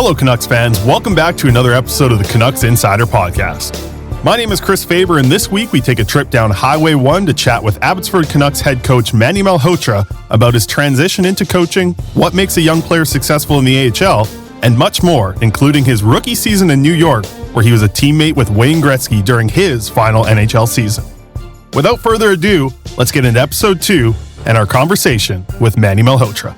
Hello, Canucks fans. Welcome back to another episode of the Canucks Insider Podcast. My name is Chris Faber, and this week we take a trip down Highway 1 to chat with Abbotsford Canucks head coach Manny Malhotra about his transition into coaching, what makes a young player successful in the AHL, and much more, including his rookie season in New York, where he was a teammate with Wayne Gretzky during his final NHL season. Without further ado, let's get into episode 2 and our conversation with Manny Malhotra.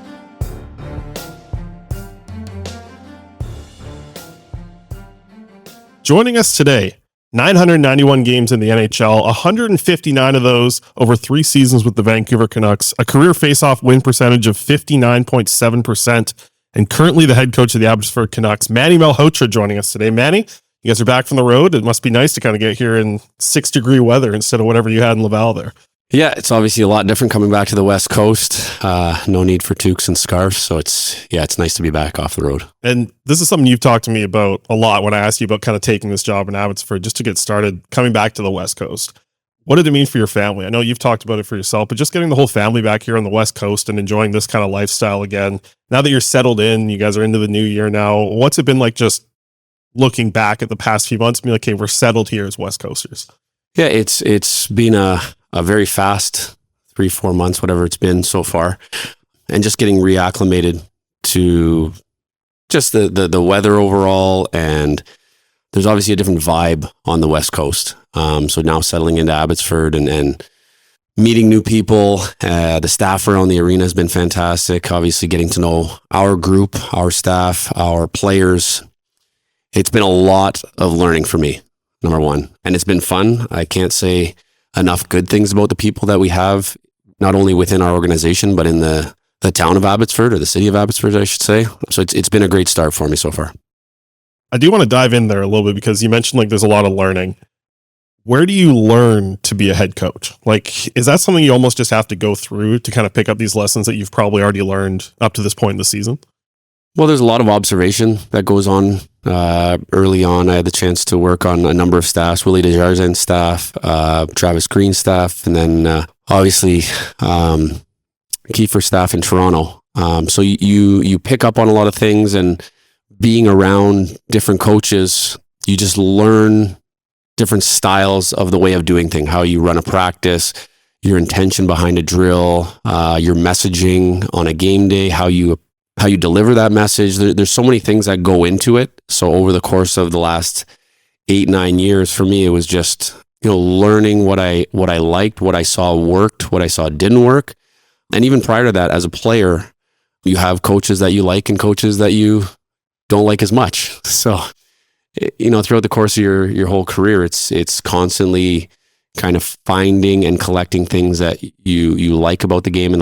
Joining us today, 991 games in the NHL, 159 of those over 3 seasons with the Vancouver Canucks, a career face-off win percentage of 59.7%, and currently the head coach of the Abbotsford Canucks, Manny Malhotra, joining us today. Manny, you guys are back from the road. It must be nice to kind of get here in 6-degree weather instead of whatever you had in Laval there. Yeah, it's obviously a lot different coming back to the West Coast. No need for toques and scarves, so it's nice to be back off the road. And this is something you've talked to me about a lot when I asked you about kind of taking this job in Abbotsford, just to get started, coming back to the West Coast. What did it mean for your family? I know you've talked about it for yourself, but just getting the whole family back here on the West Coast and enjoying this kind of lifestyle again. Now that you're settled in, you guys are into the new year now. What's it been like just looking back at the past few months, being like, okay, we're settled here as West Coasters? Yeah, it's been a very fast 3-4 months, whatever it's been so far, and just getting reacclimated to just the weather overall. And there's obviously a different vibe on the West Coast. So now settling into Abbotsford and meeting new people, the staff around the arena has been fantastic. Obviously getting to know our group, our staff, our players. It's been a lot of learning for me, number one. And it's been fun. I can't say enough good things about the people that we have, not only within our organization, but in the town of Abbotsford, or the city of Abbotsford, I should say. So it's been a great start for me so far. I do want to dive in there a little bit because you mentioned like there's a lot of learning. Where do you learn to be a head coach? Like, is that something you almost just have to go through to kind of pick up these lessons that you've probably already learned up to this point in the season? Well, there's a lot of observation that goes on. Early on, I had the chance to work on a number of staffs, Willie Desjardins' staff, Travis Green's staff, and then obviously Kiefer's staff in Toronto. So you pick up on a lot of things, and being around different coaches, you just learn different styles of the way of doing things, how you run a practice, your intention behind a drill, your messaging on a game day, how you deliver that message. There's so many things that go into it. So over the course of the last 8-9 years, for me, it was just, learning what I liked, what I saw worked, what I saw didn't work. And even prior to that, as a player, you have coaches that you like and coaches that you don't like as much. So, throughout the course of your whole career, it's constantly kind of finding and collecting things that you like about the game, and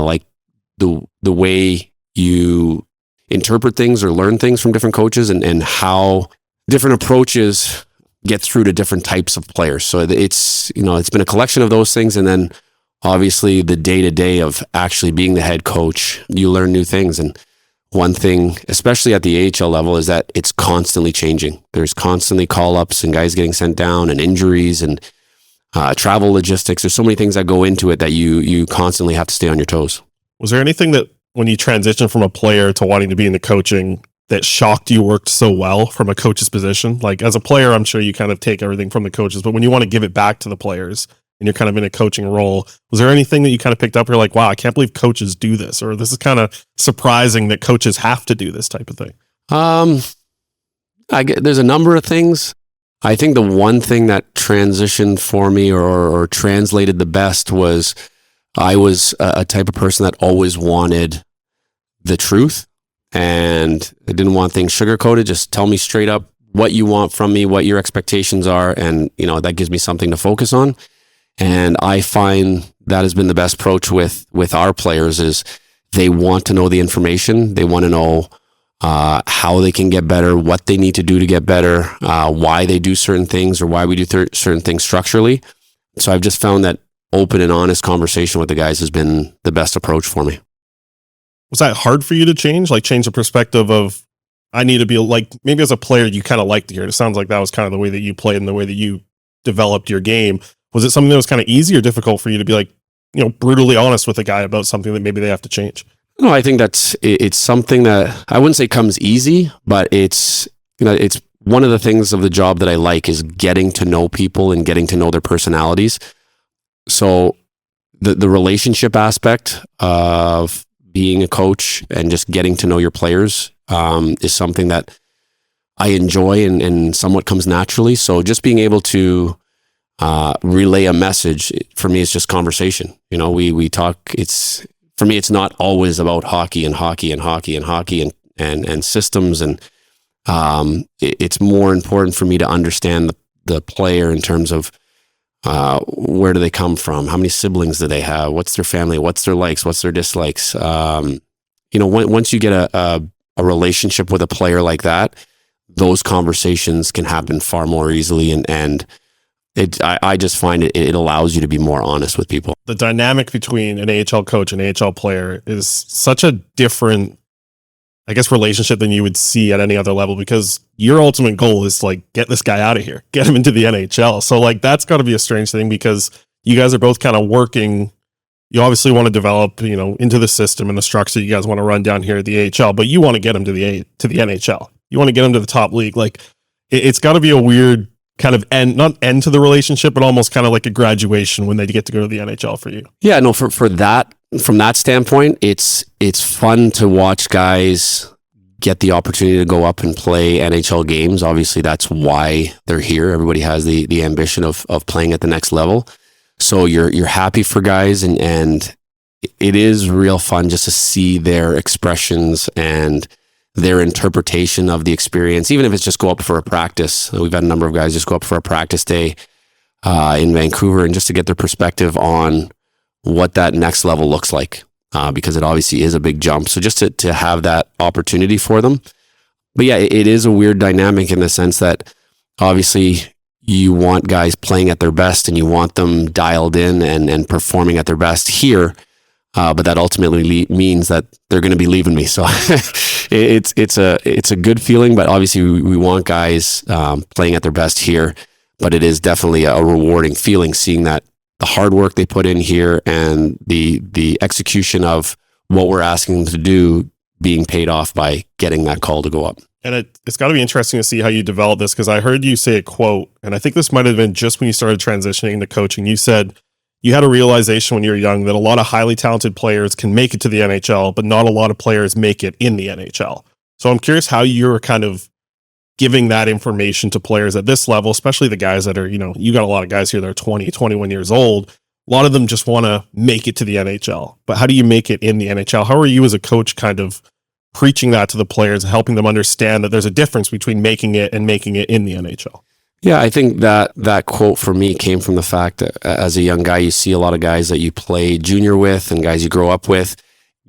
the way you interpret things or learn things from different coaches, and how different approaches get through to different types of players. So it's been a collection of those things. And then obviously the day-to-day of actually being the head coach, you learn new things. And one thing, especially at the AHL level, is that it's constantly changing. There's constantly call-ups and guys getting sent down and injuries and travel logistics. There's so many things that go into it that you constantly have to stay on your toes. Was there anything that when you transitioned from a player to wanting to be in the coaching that shocked you worked so well from a coach's position? Like, as a player, I'm sure you kind of take everything from the coaches, but when you want to give it back to the players and you're kind of in a coaching role, was there anything that you kind of picked up? You're like, wow, I can't believe coaches do this, or this is kind of surprising that coaches have to do this type of thing? There's a number of things. I think the one thing that transitioned for me or translated the best was I was a type of person that always wanted the truth, and I didn't want things sugar-coated. Just tell me straight up what you want from me, what your expectations are, and that gives me something to focus on. And I find that has been the best approach with our players is they want to know the information. They want to know how they can get better, what they need to do to get better, why they do certain things or why we do certain things structurally. So I've just found that open and honest conversation with the guys has been the best approach for me. Was that hard for you to change the perspective of, I need to be like, maybe as a player, you kind of liked to hear it. It sounds like that was kind of the way that you played and the way that you developed your game. Was it something that was kind of easy or difficult for you to be like, brutally honest with a guy about something that maybe they have to change? No, I think it's something that I wouldn't say comes easy, but it's one of the things of the job that I like is getting to know people and getting to know their personalities. So the relationship aspect of being a coach and just getting to know your players is something that I enjoy and somewhat comes naturally. So just being able to relay a message for me is just conversation. We talk. For me, it's not always about hockey and systems, and it's more important for me to understand the player in terms of where do they come from, how many siblings do they have, what's their family, what's their likes, what's their dislikes. Once you get a relationship with a player like that, those conversations can happen far more easily, and I just find it allows you to be more honest with people. The dynamic between an AHL coach and AHL player is such a different, I guess, relationship than you would see at any other level, because your ultimate goal is get this guy out of here, get him into the NHL. So that's got to be a strange thing, because you guys are both kind of working. You obviously want to develop, into the system and the structure you guys want to run down here at the AHL, but you want to get him to the NHL. You want to get him to the top league. It's got to be a weird kind of not end to the relationship, but almost kind of like a graduation when they get to go to the NHL for you. Yeah, no, for that, from that standpoint, it's fun to watch guys get the opportunity to go up and play NHL games. Obviously, that's why they're here. Everybody has the ambition of playing at the next level. So you're happy for guys, and it is real fun just to see their expressions and their interpretation of the experience, even if it's just go up for a practice. We've had a number of guys just go up for a practice day in Vancouver, and just to get their perspective on what that next level looks like, because it obviously is a big jump. So just to have that opportunity for them. But yeah, it is a weird dynamic in the sense that obviously you want guys playing at their best and you want them dialed in and performing at their best here. But that ultimately means that they're going to be leaving me. So it's a good feeling, but obviously we want guys playing at their best here. But it is definitely a rewarding feeling seeing that the hard work they put in here and the execution of what we're asking them to do being paid off by getting that call to go up. And it's got to be interesting to see how you develop this, because I heard you say a quote, and I think this might have been just when you started transitioning into coaching. You said you had a realization when you were young that a lot of highly talented players can make it to the NHL, but not a lot of players make it in the NHL. So I'm curious how you're kind of giving that information to players at this level, especially the guys that are, you got a lot of guys here that are 20, 21 years old. A lot of them just want to make it to the NHL, but how do you make it in the NHL? How are you as a coach kind of preaching that to the players, helping them understand that there's a difference between making it and making it in the NHL? Yeah, I think that quote for me came from the fact that as a young guy, you see a lot of guys that you play junior with and guys you grow up with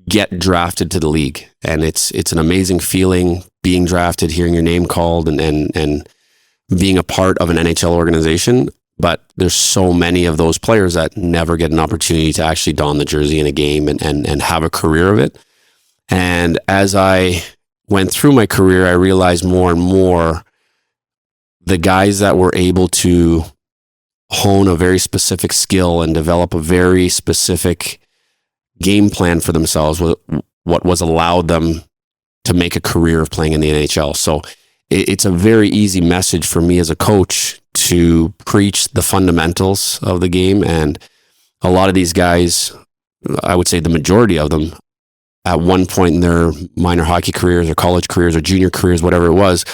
get drafted to the league. And it's an amazing feeling being drafted, hearing your name called and being a part of an NHL organization. But there's so many of those players that never get an opportunity to actually don the jersey in a game and have a career of it. And as I went through my career, I realized more and more the guys that were able to hone a very specific skill and develop a very specific game plan for themselves, what was allowed them to make a career of playing in the NHL. So it's a very easy message for me as a coach to preach the fundamentals of the game. And a lot of these guys, I would say the majority of them, at one point in their minor hockey careers or college careers or junior careers, whatever it was,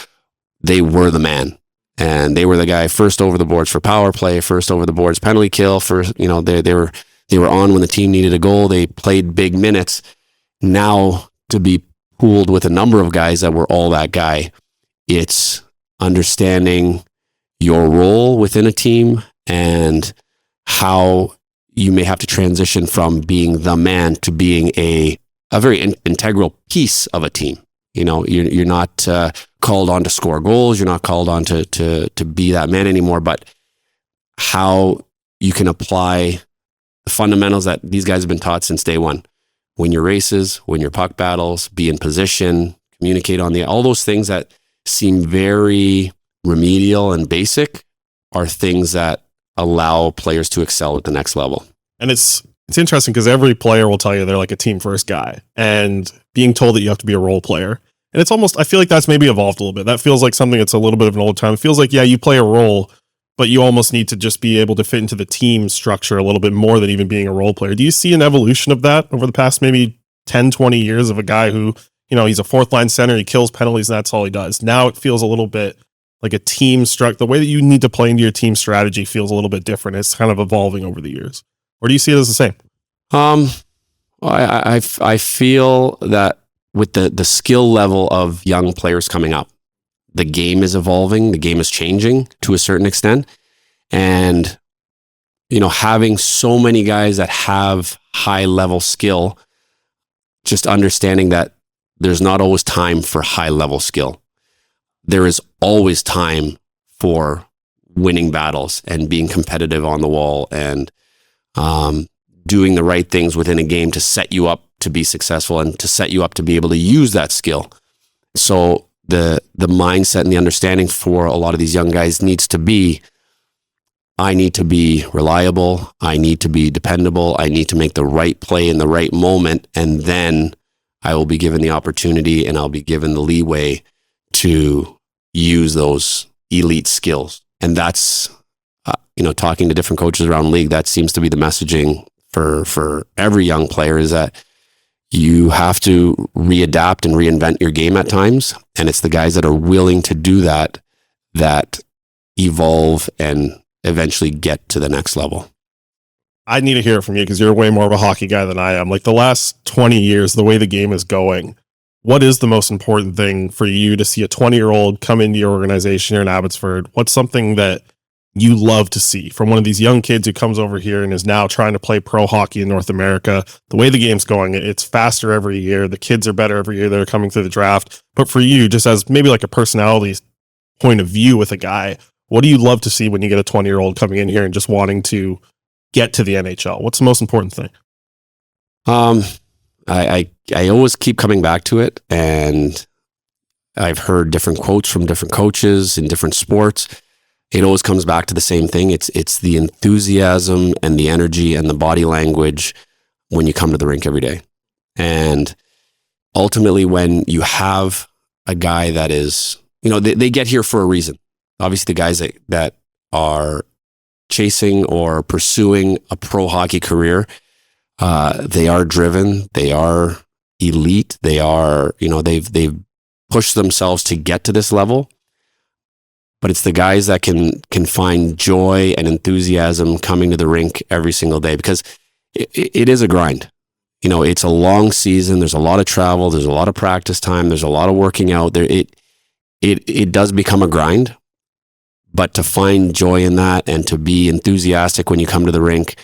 they were the man. And they were the guy first over the boards for power play, first over the boards penalty kill. First, they were on when the team needed a goal. They played big minutes. Now to be pooled with a number of guys that were all that guy, it's understanding your role within a team and how you may have to transition from being the man to being a very integral piece of a team. You're not called on to score goals. You're not called on to be that man anymore, but how you can apply the fundamentals that these guys have been taught since day one. Win your races, win your puck battles, be in position, communicate on all those things that seem very remedial and basic are things that allow players to excel at the next level. And it's It's interesting because every player will tell you they're like a team first guy, and being told that you have to be a role player. And it's almost, I feel like that's maybe evolved a little bit. That feels like something that's a little bit of an old time. It feels like, yeah, you play a role, but you almost need to just be able to fit into the team structure a little bit more than even being a role player. Do you see an evolution of that over the past maybe 10, 20 years of a guy who, he's a fourth line center, he kills penalties, and that's all he does. Now it feels a little bit like a team structure. The way that you need to play into your team strategy feels a little bit different. It's kind of evolving over the years. Or do you see it as the same? I feel that with the skill level of young players coming up, the game is evolving, the game is changing to a certain extent. And, having so many guys that have high level skill, just understanding that there's not always time for high level skill. There is always time for winning battles and being competitive on the wall and doing the right things within a game to set you up to be successful and to set you up to be able to use that skill. So the mindset and the understanding for a lot of these young guys needs to be, I need to be reliable, I need to be dependable, I need to make the right play in the right moment, and then I will be given the opportunity and I'll be given the leeway to use those elite skills. And that's, talking to different coaches around the league, that seems to be the messaging for every young player, is that you have to readapt and reinvent your game at times. And it's the guys that are willing to do that evolve and eventually get to the next level. I need to hear it from you because you're way more of a hockey guy than I am. Like the last 20 years, the way the game is going, what is the most important thing for you to see a 20-year-old come into your organization here in Abbotsford? What's something that you love to see from one of these young kids who comes over here and is now trying to play pro hockey in North America? The way the game's going, it's faster every year. The kids are better every year that are coming through the draft. But for you, just as maybe like a personality point of view with a guy, what do you love to see when you get a 20-year-old coming in here and just wanting to get to the NHL? What's the most important thing? I always keep coming back to it, and I've heard different quotes from different coaches in different sports. It always comes back to the same thing. It's the enthusiasm and the energy and the body language when you come to the rink every day. And ultimately, when you have a guy that is, they get here for a reason. Obviously, the guys that are chasing or pursuing a pro hockey career, they are driven, they are elite, they are, they've pushed themselves to get to this level. But it's the guys that can find joy and enthusiasm coming to the rink every single day, because it is a grind. It's a long season. There's a lot of travel. There's a lot of practice time. There's a lot of working out there. It does become a grind, but to find joy in that and to be enthusiastic when you come to the rink,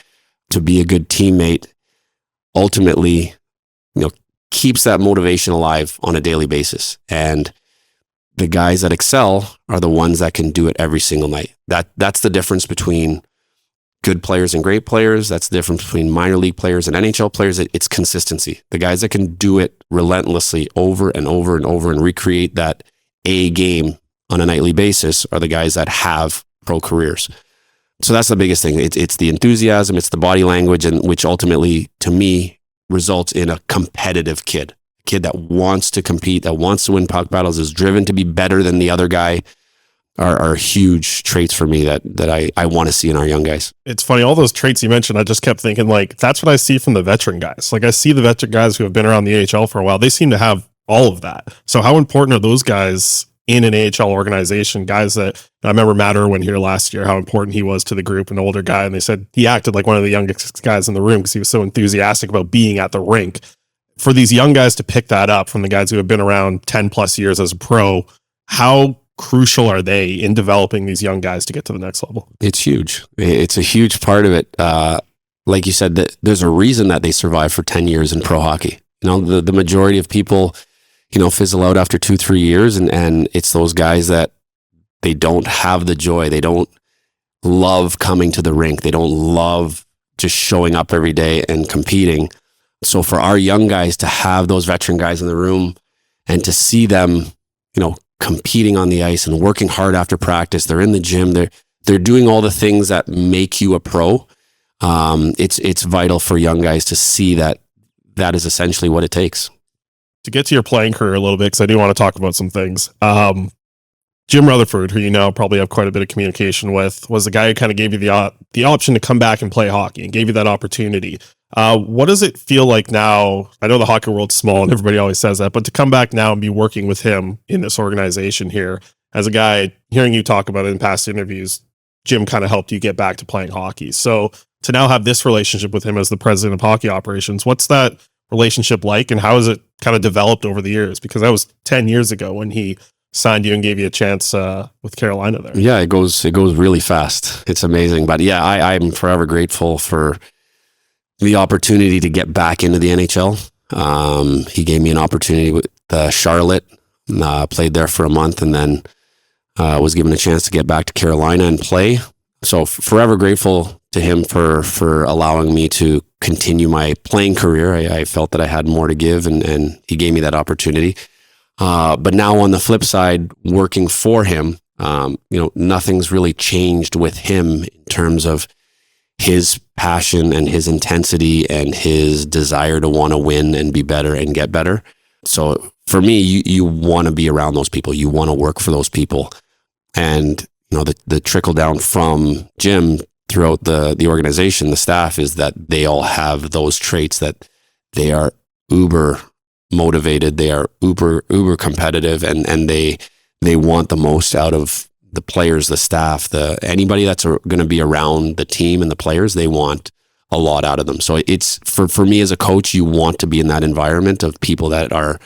to be a good teammate, ultimately, keeps that motivation alive on a daily basis. And the guys that excel are the ones that can do it every single night. That's the difference between good players and great players. That's the difference between minor league players and NHL players. It's consistency. The guys that can do it relentlessly over and over and over and recreate that A game on a nightly basis are the guys that have pro careers. So that's the biggest thing. It's the enthusiasm, it's the body language, and which ultimately, to me, results in a competitive kid. Kid that wants to compete, that wants to win puck battles, is driven to be better than the other guy, are huge traits for me that I want to see in our young guys. It's funny, all those traits you mentioned, I just kept thinking, like, that's what I see from the veteran guys. Like, I see the veteran guys who have been around the AHL for a while. They seem to have all of that. So how important are those guys in an AHL organization? Guys that, I remember Matt Irwin here last year, how important he was to the group, an older guy, and they said he acted like one of the youngest guys in the room because he was so enthusiastic about being at the rink. For these young guys to pick that up from the guys who have been around 10 plus years as a pro, how crucial are they in developing these young guys to get to the next level? It's huge. It's a huge part of it. Like you said, that there's a reason that they survive for 10 years in pro hockey. The majority of people, fizzle out after 2-3 years, and it's those guys that they don't have the joy. They don't love coming to the rink. They don't love just showing up every day and competing. So for our young guys to have those veteran guys in the room and to see them, competing on the ice and working hard after practice, they're in the gym, they're doing all the things that make you a pro. it's vital for young guys to see that is essentially what it takes. To get to your playing career a little bit, because I do want to talk about some things. Jim Rutherford, who you now probably have quite a bit of communication with, was the guy who kind of gave you the option to come back and play hockey and gave you that opportunity. What does it feel like now? I know the hockey world's small and everybody always says that, but to come back now and be working with him in this organization here, as a guy, hearing you talk about it in past interviews, Jim kind of helped you get back to playing hockey. So to now have this relationship with him as the president of hockey operations, what's that relationship like, and how has it kind of developed over the years? Because that was 10 years ago when he signed you and gave you a chance with Carolina there. Yeah, it goes really fast. It's amazing. But yeah, I'm forever grateful for the opportunity to get back into the NHL. He gave me an opportunity with Charlotte, played there for a month, and then was given a chance to get back to Carolina and play. So forever grateful to him for allowing me to continue my playing career. I felt that I had more to give, and he gave me that opportunity. But now on the flip side, working for him, nothing's really changed with him in terms of his passion and his intensity and his desire to want to win and be better and get better. So for me, you want to be around those people. You want to work for those people. And, the trickle down from Jim throughout the organization, the staff, is that they all have those traits, that they are uber motivated, they are uber competitive, and they want the most out of the players, the staff, anybody that's going to be around the team and the players. They want a lot out of them. So it's for me as a coach, you want to be in that environment of people that are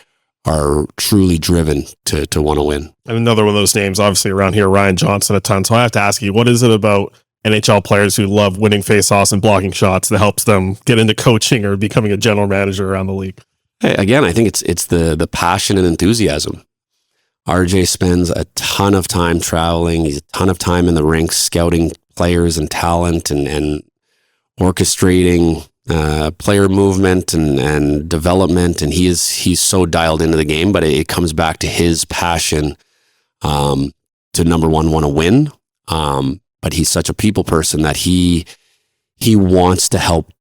truly driven to want to win. And another one of those names, obviously around here, Ryan Johnson, a ton. So I have to ask you, what is it about NHL players who love winning faceoffs and blocking shots that helps them get into coaching or becoming a general manager around the league? Hey, again, I think it's the passion and enthusiasm. RJ spends a ton of time traveling. He's a ton of time in the rinks scouting players and talent and orchestrating player movement and development. And he's so dialed into the game, but it comes back to his passion to, number one, want to win. But he's such a people person that he wants to help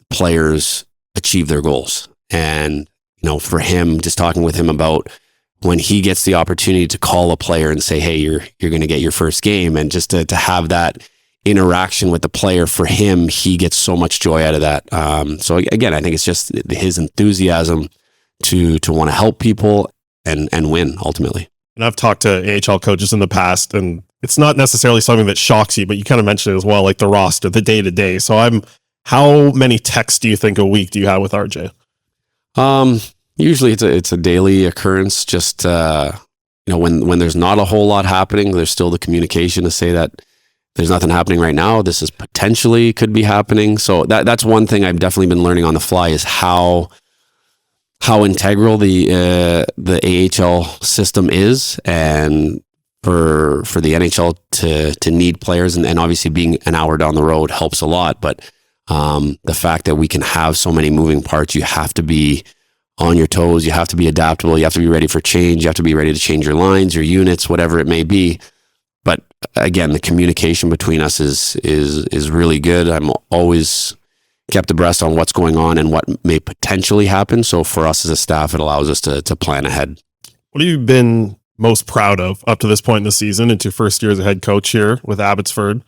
players achieve their goals. And, for him, just talking with him about when he gets the opportunity to call a player and say, hey, you're going to get your first game, and just to have that interaction with the player, for him, he gets so much joy out of that. So again, I think it's just his enthusiasm to want to help people and win ultimately. And I've talked to AHL coaches in the past, and it's not necessarily something that shocks you, but you kind of mentioned it as well, like the roster, the day-to-day. So how many texts do you think a week do you have with RJ? Usually it's a daily occurrence. Just, when there's not a whole lot happening, there's still the communication to say that there's nothing happening right now. This is potentially could be happening. So that's one thing I've definitely been learning on the fly, is how integral the AHL system is, and for the NHL to need players, and obviously being an hour down the road helps a lot. But the fact that we can have so many moving parts, you have to be on your toes, you have to be adaptable, you have to be ready for change, you have to be ready to change your lines, your units, whatever it may be. But again, the communication between us is really good. I'm always kept abreast on what's going on and what may potentially happen. So for us as a staff, it allows us to plan ahead. What have you been most proud of up to this point in the season, into your first year as a head coach here with Abbotsford?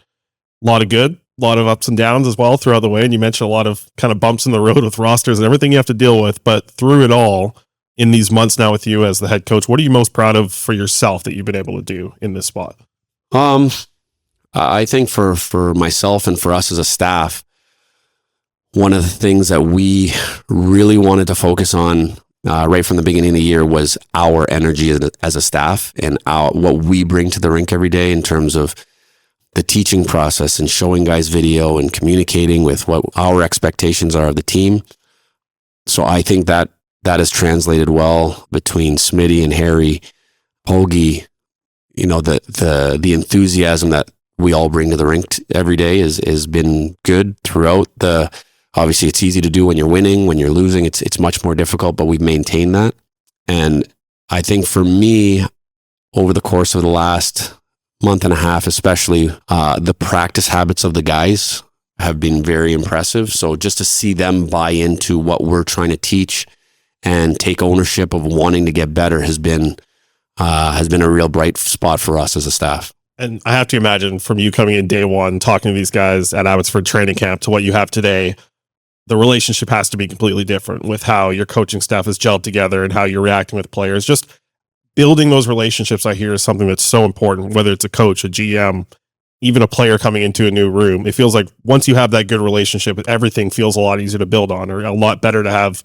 A lot of good, a lot of ups and downs as well throughout the way. And you mentioned a lot of kind of bumps in the road with rosters and everything you have to deal with. But through it all, in these months now with you as the head coach, what are you most proud of for yourself that you've been able to do in this spot? I think for myself and for us as a staff, one of the things that we really wanted to focus on right from the beginning of the year was our energy as a staff, and what we bring to the rink every day in terms of the teaching process and showing guys video and communicating with what our expectations are of the team. So I think that has translated well between Smitty and Harry, Hoagie. The enthusiasm that we all bring to the rink every day has been good throughout obviously it's easy to do when you're winning. When you're losing, it's much more difficult, but we've maintained that. And I think for me, over the course of the last month and a half, especially, the practice habits of the guys have been very impressive. So just to see them buy into what we're trying to teach and take ownership of wanting to get better has been a real bright spot for us as a staff. And I have to imagine from you coming in day one, talking to these guys at Abbotsford training camp to what you have today, the relationship has to be completely different with how your coaching staff is gelled together and how you're reacting with players. Just building those relationships, I hear, is something that's so important, whether it's a coach, a GM, even a player coming into a new room. It feels like once you have that good relationship, everything feels a lot easier to build on, or a lot better to have,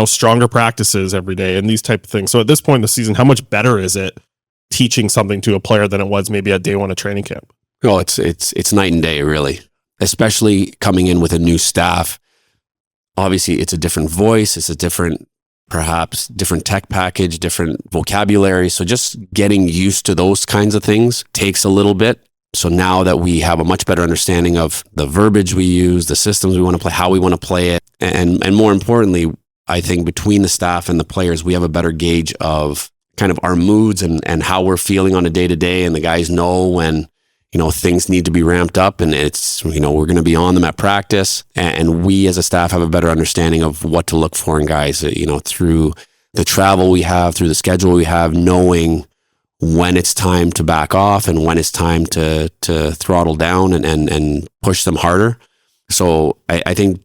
stronger practices every day and these type of things. So at this point in the season, how much better is it teaching something to a player than it was maybe at day one of training camp? Oh, it's night and day, really, especially coming in with a new staff. Obviously, it's a different voice. It's a different tech package, different vocabulary. So just getting used to those kinds of things takes a little bit. So now that we have a much better understanding of the verbiage we use, the systems we want to play, how we want to play it, and more importantly, I think between the staff and the players, we have a better gauge of kind of our moods and how we're feeling on a day-to-day, and the guys know when things need to be ramped up, and it's we're going to be on them at practice, and we as a staff have a better understanding of what to look for in guys, through the travel we have, through the schedule we have, knowing when it's time to back off and when it's time to throttle down and push them harder. So I think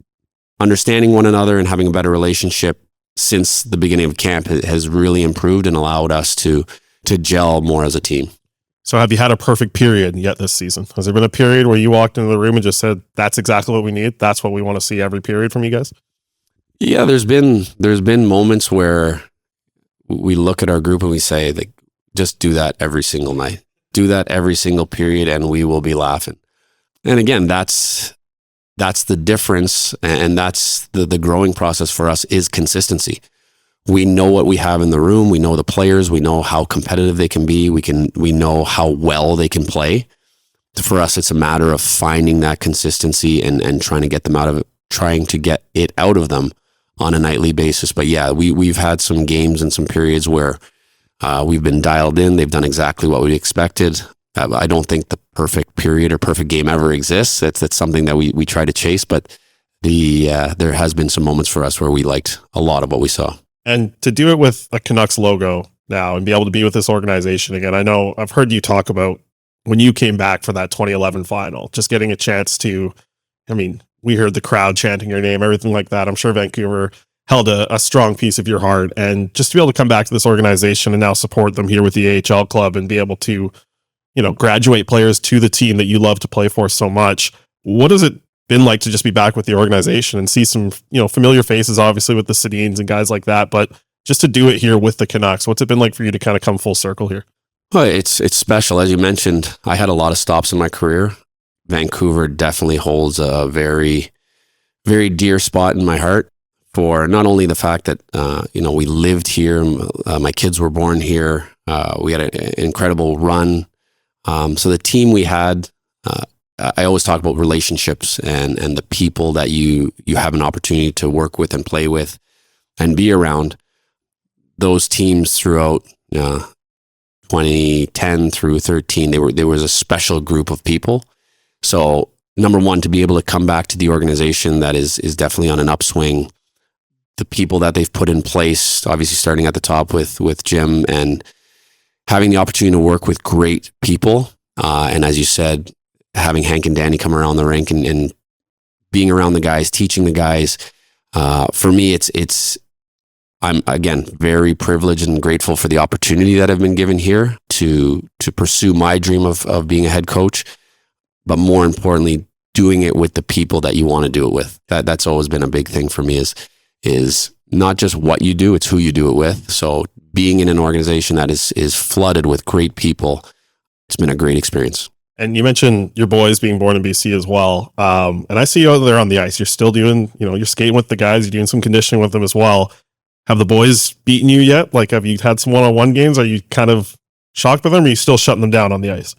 understanding one another and having a better relationship since the beginning of camp has really improved and allowed us to gel more as a team. So have you had a perfect period yet this season? Has there been a period where you walked into the room and just said, that's exactly what we need? That's what we want to see every period from you guys? Yeah, there's been moments where we look at our group and we say, like, just do that every single night. Do that every single period and we will be laughing. And again, that's the difference, and that's the growing process for us is consistency. We know what we have in the room. We know the players. We know how competitive they can be. We know how well they can play. For us, it's a matter of finding that consistency and trying to get them trying to get it out of them on a nightly basis. But yeah, we've had some games and some periods where we've been dialed in. They've done exactly what we expected. I don't think the perfect period or perfect game ever exists. That's something that we try to chase, but there has been some moments for us where we liked a lot of what we saw. And to do it with a Canucks logo now and be able to be with this organization again, I know I've heard you talk about when you came back for that 2011 final, just getting a chance to, we heard the crowd chanting your name, everything like that. I'm sure Vancouver held a strong piece of your heart, and just to be able to come back to this organization and now support them here with the AHL club and be able to, graduate players to the team that you love to play for so much. What has it been like to just be back with the organization and see some, familiar faces, obviously with the Sedins and guys like that, but just to do it here with the Canucks? What's it been like for you to kind of come full circle here? Well, it's special. As you mentioned, I had a lot of stops in my career. Vancouver definitely holds a very, very dear spot in my heart for not only the fact that, we lived here, my kids were born here. We had an incredible run. So the team we had, I always talk about relationships and the people that you have an opportunity to work with and play with and be around. Those teams throughout 2010 through 13, there was a special group of people. So number one, to be able to come back to the organization that is definitely on an upswing, the people that they've put in place, obviously starting at the top with Jim, and having the opportunity to work with great people. And as you said, having Hank and Danny come around the rink and being around the guys, teaching the guys. For me, I'm again very privileged and grateful for the opportunity that I've been given here to pursue my dream of being a head coach, but more importantly, doing it with the people that you want to do it with. That's always been a big thing for me is not just what you do, it's who you do it with. So being in an organization that is flooded with great people, it's been a great experience. And you mentioned your boys being born in BC as well. And I see you out there on the ice. You're still doing, you're skating with the guys. You're doing some conditioning with them as well. Have the boys beaten you yet? Like, have you had some one-on-one games? Are you kind of shocked by them, or are you still shutting them down on the ice?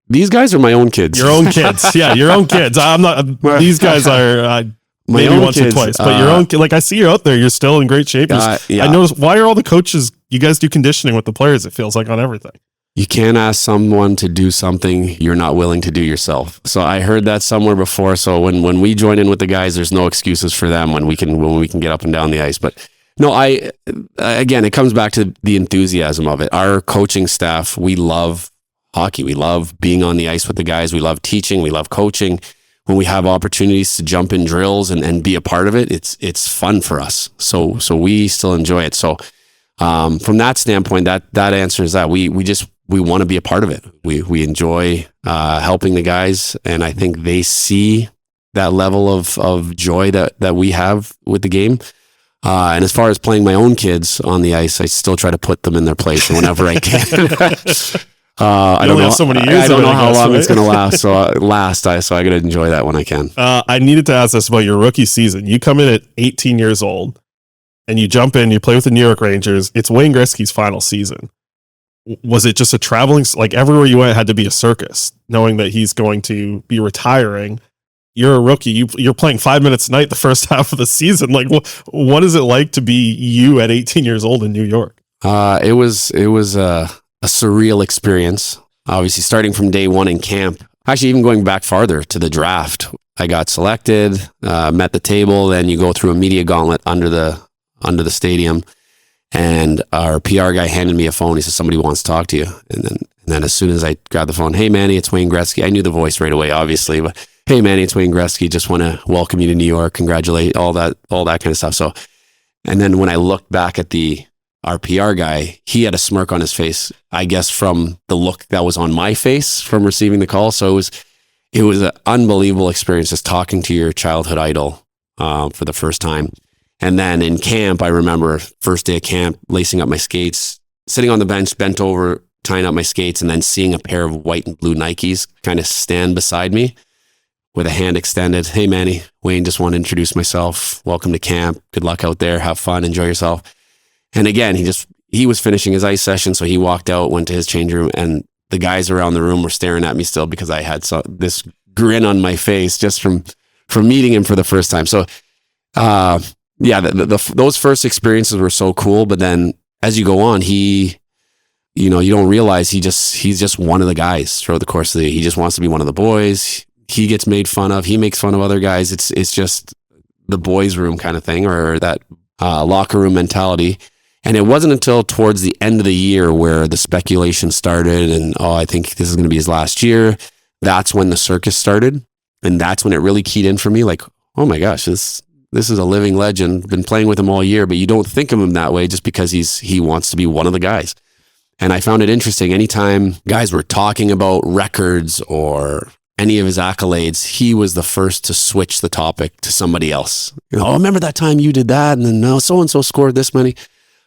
These guys are my own kids. Your own kids. Yeah, your own kids. I'm not, these guys are maybe once kids, or twice, but your own, like, I see you out there. You're still in great shape. Yeah. I noticed, why are all the coaches, you guys do conditioning with the players, it feels like, on everything? You can't ask someone to do something you're not willing to do yourself. So I heard that somewhere before. So when we join in with the guys, there's no excuses for them when we can get up and down the ice. But no, again, it comes back to the enthusiasm of it. Our coaching staff, we love hockey. We love being on the ice with the guys. We love teaching. We love coaching. When we have opportunities to jump in drills and be a part of it, it's fun for us. So we still enjoy it. So from that standpoint, that answers that. We want to be a part of it. We enjoy helping the guys, and I think they see that level of joy that we have with the game. And as far as playing my own kids on the ice, I still try to put them in their place whenever I can. I don't know. So many years I don't know how long right? it's going to last. So I got to enjoy that when I can. I needed to ask this about your rookie season. You come in at 18 years old, and you jump in. You play with the New York Rangers. It's Wayne Gretzky's final season. Was it just a traveling, like everywhere you went, it had to be a circus, knowing that he's going to be retiring? You're a rookie. You're playing 5 minutes a night the first half of the season. Like, what is it like to be you at 18 years old in New York? It was a surreal experience. Obviously, starting from day one in camp. Actually, even going back farther to the draft, I got selected, met the table. Then you go through a media gauntlet under the stadium, and our PR guy handed me a phone. He said, "Somebody wants to talk to you." And then as soon as I grabbed the phone, "Hey, Manny, it's Wayne Gretzky." I knew the voice right away, obviously, but "Hey, Manny, it's Wayne Gretzky. Just want to welcome you to New York. Congratulate," all that kind of stuff. So, and then when I looked back at our PR guy, he had a smirk on his face, I guess from the look that was on my face from receiving the call. So it was an unbelievable experience just talking to your childhood idol for the first time. And then in camp, I remember first day of camp, lacing up my skates, sitting on the bench, bent over, tying up my skates, and then seeing a pair of white and blue Nikes kind of stand beside me with a hand extended. "Hey, Manny, Wayne, just want to introduce myself. Welcome to camp. Good luck out there. Have fun. Enjoy yourself." And again, he was finishing his ice session, so he walked out, went to his change room, and the guys around the room were staring at me still because I had this grin on my face just from meeting him for the first time. So, those first experiences were so cool. But then as you go on, you don't realize he's just one of the guys throughout the course of the year. He just wants to be one of the boys. He gets made fun of. He makes fun of other guys. It's just the boys' room kind of thing, or that locker room mentality. And it wasn't until towards the end of the year where the speculation started and, I think this is going to be his last year. That's when the circus started. And that's when it really keyed in for me. Like, oh my gosh, this is a living legend. Been playing with him all year, but you don't think of him that way just because he wants to be one of the guys. And I found it interesting. Anytime guys were talking about records or any of his accolades, he was the first to switch the topic to somebody else. Remember that time you did that? And then, no, so-and-so scored this many.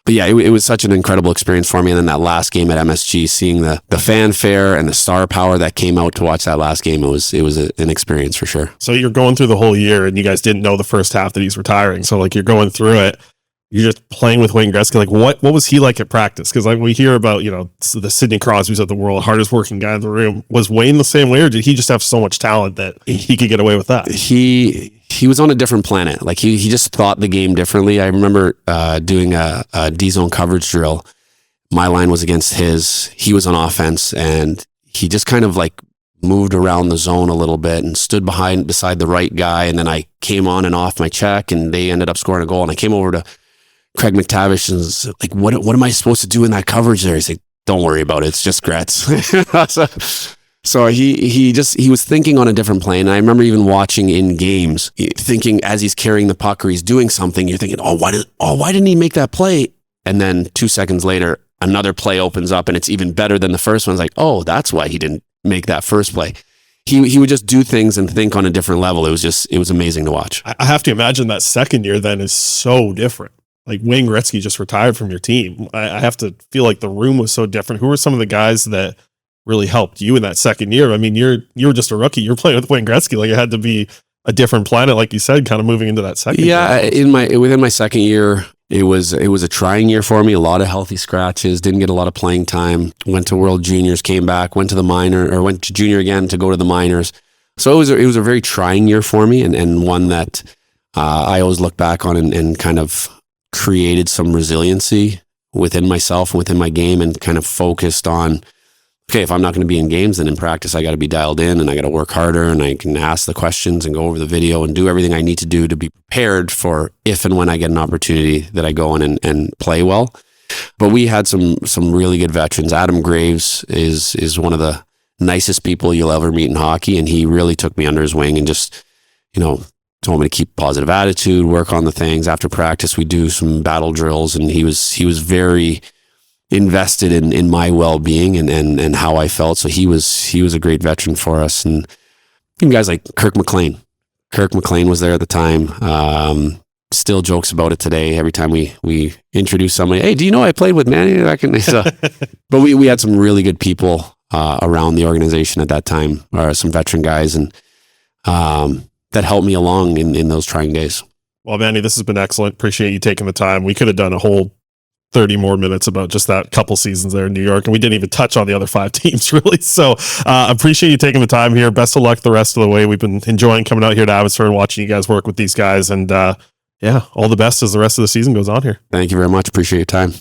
But yeah, it was such an incredible experience for me. And then that last game at MSG, seeing the fanfare and the star power that came out to watch that last game, it was an experience for sure. So you're going through the whole year and you guys didn't know the first half that he's retiring. So like you're going through it, you're just playing with Wayne Gretzky. Like what was he like at practice? Because like we hear about, the Sidney Crosbys of the world, hardest working guy in the room. Was Wayne the same way, or did he just have so much talent that he could get away with that? He was on a different planet. Like he just thought the game differently. I remember doing a D-zone coverage drill. My line was against his. He was on offense, and he just kind of like moved around the zone a little bit and stood beside the right guy. And then I came on and off my check, and they ended up scoring a goal. And I came over to Craig McTavish and was like, what am I supposed to do in that coverage there? He's like, "Don't worry about it. It's just Gretz." So he was thinking on a different plane. And I remember even watching in games, thinking as he's carrying the puck or he's doing something, you're thinking, why didn't he make that play? And then 2 seconds later, another play opens up and it's even better than the first one. It's like, oh, that's why he didn't make that first play. He would just do things and think on a different level. It was amazing to watch. I have to imagine that second year then is so different. Like Wayne Gretzky just retired from your team. I have to feel like the room was so different. Who were some of the guys that really helped you in that second year? I mean, you were just a rookie. You're playing with Wayne Gretzky. Like it had to be a different planet, like you said, kind of moving into that second year. Within my second year, it was a trying year for me. A lot of healthy scratches. Didn't get a lot of playing time. Went to World Juniors, came back, went to junior again to go to the minors. So it was a very trying year for me, and one that I always look back on and kind of created some resiliency within myself, within my game, and kind of focused on okay, if I'm not going to be in games, then in practice, I got to be dialed in and I got to work harder and I can ask the questions and go over the video and do everything I need to do to be prepared for if and when I get an opportunity that I go in and play well. But we had some really good veterans. Adam Graves is one of the nicest people you'll ever meet in hockey. And he really took me under his wing and just, told me to keep positive attitude, work on the things. After practice, we do some battle drills, and he was very invested in my well-being and how I felt. So he was a great veteran for us. And guys like Kirk McLean was there at the time. Still jokes about it today. Every time we introduce somebody, hey, do you know I played with Manny? But we had some really good people around the organization at that time, or some veteran guys, and that helped me along in those trying days. Well, Manny, this has been excellent. Appreciate you taking the time. We could have done a whole 30 more minutes about just that couple seasons there in New York, and we didn't even touch on the other 5 teams really. So appreciate you taking the time here. Best of luck the rest of the way. We've been enjoying coming out here to Abbotsford and watching you guys work with these guys, and all the best as the rest of the season goes on here. Thank you very much. Appreciate your time.